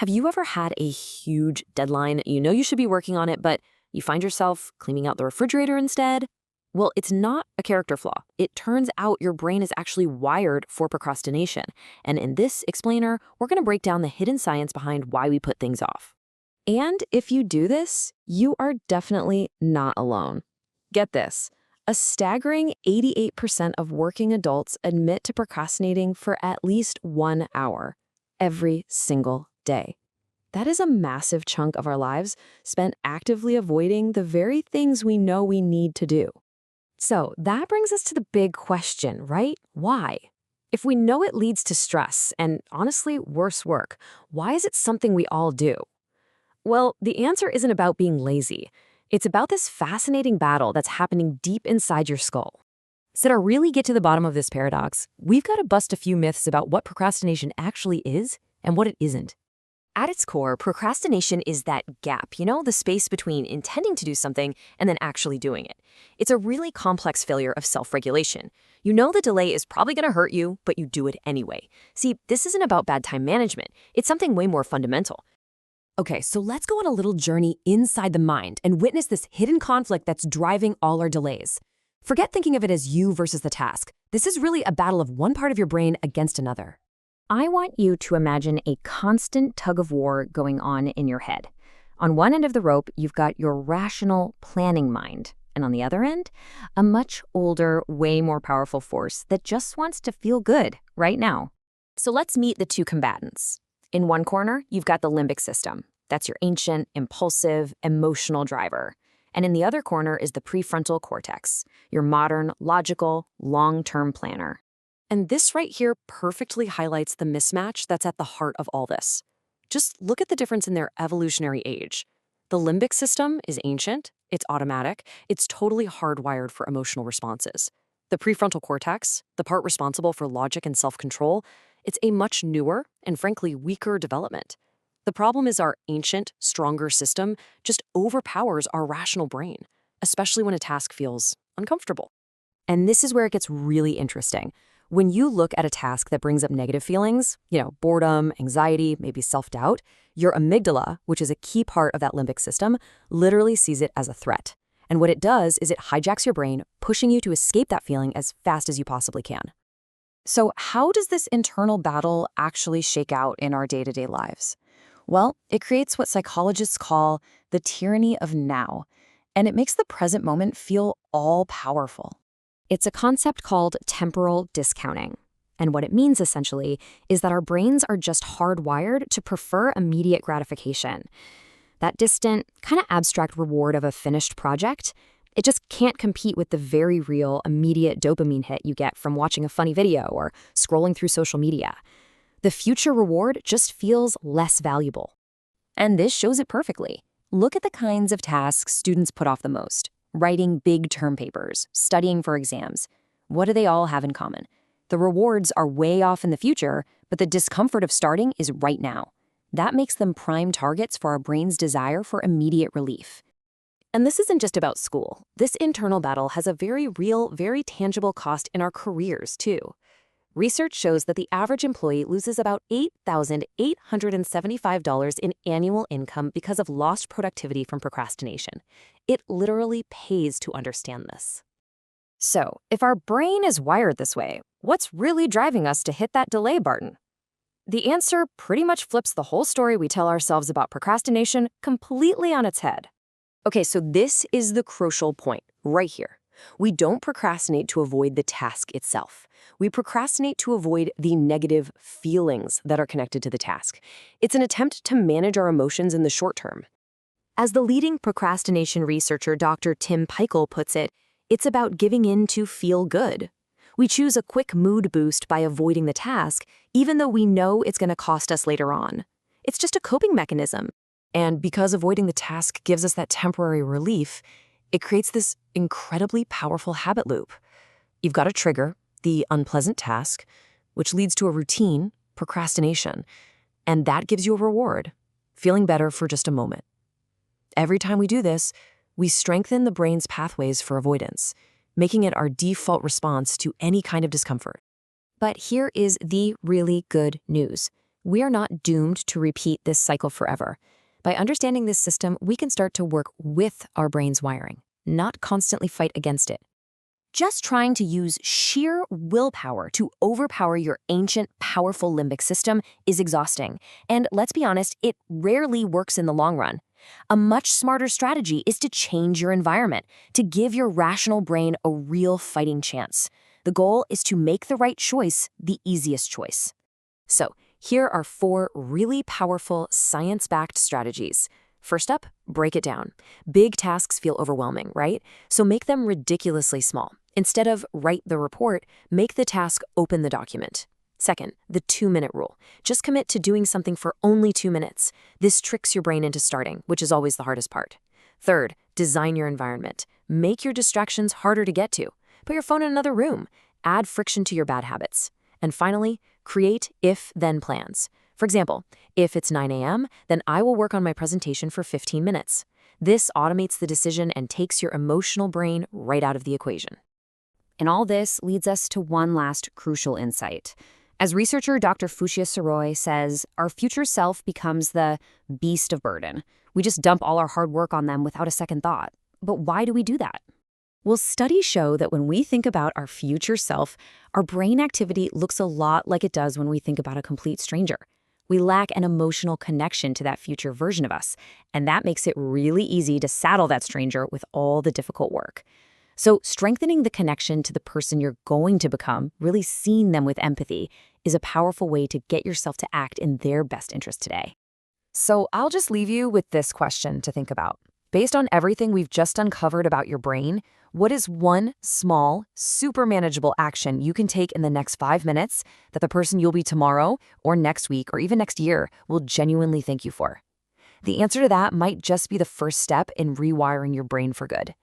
Have you ever had a huge deadline? You know you should be working on it, but you find yourself cleaning out the refrigerator instead? Well, it's not a character flaw. It turns out your brain is actually wired for procrastination. And in this explainer, we're going to break down the hidden science behind why we put things off. And if you do this, you are definitely not alone. Get this. A staggering 88% of working adults admit to procrastinating for at least 1 hour every single day. That is a massive chunk of our lives spent actively avoiding the very things we know we need to do. So that brings us to the big question, right? Why? If we know it leads to stress and, honestly, worse work, why is it something we all do? Well, the answer isn't about being lazy. It's about this fascinating battle that's happening deep inside your skull. So to really get to the bottom of this paradox, we've got to bust a few myths about what procrastination actually is and what it isn't. At its core, procrastination is that gap, the space between intending to do something and then actually doing it. It's a really complex failure of self-regulation. You know the delay is probably going to hurt you, but you do it anyway. See, this isn't about bad time management. It's something way more fundamental. Okay, so let's go on a little journey inside the mind and witness this hidden conflict that's driving all our delays. Forget thinking of it as you versus the task. This is really a battle of one part of your brain against another. I want you to imagine a constant tug of war going on in your head. On one end of the rope, you've got your rational, planning mind. And on the other end, a much older, way more powerful force that just wants to feel good right now. So let's meet the two combatants. In one corner, you've got the limbic system. That's your ancient, impulsive, emotional driver. And in the other corner is the prefrontal cortex, your modern, logical, long-term planner. And this right here perfectly highlights the mismatch that's at the heart of all this. Just look at the difference in their evolutionary age. The limbic system is ancient, it's automatic, it's totally hardwired for emotional responses. The prefrontal cortex, the part responsible for logic and self-control, it's a much newer and frankly weaker development. The problem is our ancient, stronger system just overpowers our rational brain, especially when a task feels uncomfortable. And this is where it gets really interesting. When you look at a task that brings up negative feelings, boredom, anxiety, maybe self-doubt, your amygdala, which is a key part of that limbic system, literally sees it as a threat. And what it does is it hijacks your brain, pushing you to escape that feeling as fast as you possibly can. So how does this internal battle actually shake out in our day-to-day lives? Well, it creates what psychologists call the tyranny of now, and it makes the present moment feel all-powerful. It's a concept called temporal discounting. And what it means, essentially, is that our brains are just hardwired to prefer immediate gratification. That distant, kind of abstract reward of a finished project, it just can't compete with the very real, immediate dopamine hit you get from watching a funny video or scrolling through social media. The future reward just feels less valuable. And this shows it perfectly. Look at the kinds of tasks students put off the most. Writing big term papers, studying for exams. What do they all have in common? The rewards are way off in the future, but the discomfort of starting is right now. That makes them prime targets for our brain's desire for immediate relief. And this isn't just about school. This internal battle has a very real, very tangible cost in our careers, too. Research shows that the average employee loses about $8,875 in annual income because of lost productivity from procrastination. It literally pays to understand this. So, if our brain is wired this way, what's really driving us to hit that delay button? The answer pretty much flips the whole story we tell ourselves about procrastination completely on its head. Okay, so this is the crucial point right here. We don't procrastinate to avoid the task itself. We procrastinate to avoid the negative feelings that are connected to the task. It's an attempt to manage our emotions in the short term. As the leading procrastination researcher Dr. Tim Peichel puts it, it's about giving in to feel good. We choose a quick mood boost by avoiding the task, even though we know it's going to cost us later on. It's just a coping mechanism. And because avoiding the task gives us that temporary relief, it creates this incredibly powerful habit loop. You've got a trigger, the unpleasant task, which leads to a routine, procrastination, and that gives you a reward, feeling better for just a moment. Every time we do this, we strengthen the brain's pathways for avoidance, making it our default response to any kind of discomfort. But here is the really good news. We are not doomed to repeat this cycle forever. By understanding this system, we can start to work with our brain's wiring, not constantly fight against it. Just trying to use sheer willpower to overpower your ancient, powerful limbic system is exhausting. And let's be honest, it rarely works in the long run. A much smarter strategy is to change your environment, to give your rational brain a real fighting chance. The goal is to make the right choice the easiest choice. So, here are 4 really powerful science-backed strategies. First up, break it down. Big tasks feel overwhelming, right? So make them ridiculously small. Instead of write the report, make the task open the document. Second, the 2-minute rule. Just commit to doing something for only 2 minutes. This tricks your brain into starting, which is always the hardest part. Third, design your environment. Make your distractions harder to get to. Put your phone in another room. Add friction to your bad habits. And finally, create if-then plans. For example, if it's 9 a.m., then I will work on my presentation for 15 minutes. This automates the decision and takes your emotional brain right out of the equation. And all this leads us to one last crucial insight. As researcher Dr. Fushia Soroy says, our future self becomes the beast of burden. We just dump all our hard work on them without a second thought. But why do we do that? Well, studies show that when we think about our future self, our brain activity looks a lot like it does when we think about a complete stranger. We lack an emotional connection to that future version of us, and that makes it really easy to saddle that stranger with all the difficult work. So strengthening the connection to the person you're going to become, really seeing them with empathy, is a powerful way to get yourself to act in their best interest today. So I'll just leave you with this question to think about. Based on everything we've just uncovered about your brain, what is one small, super manageable action you can take in the next 5 minutes that the person you'll be tomorrow or next week or even next year will genuinely thank you for? The answer to that might just be the first step in rewiring your brain for good.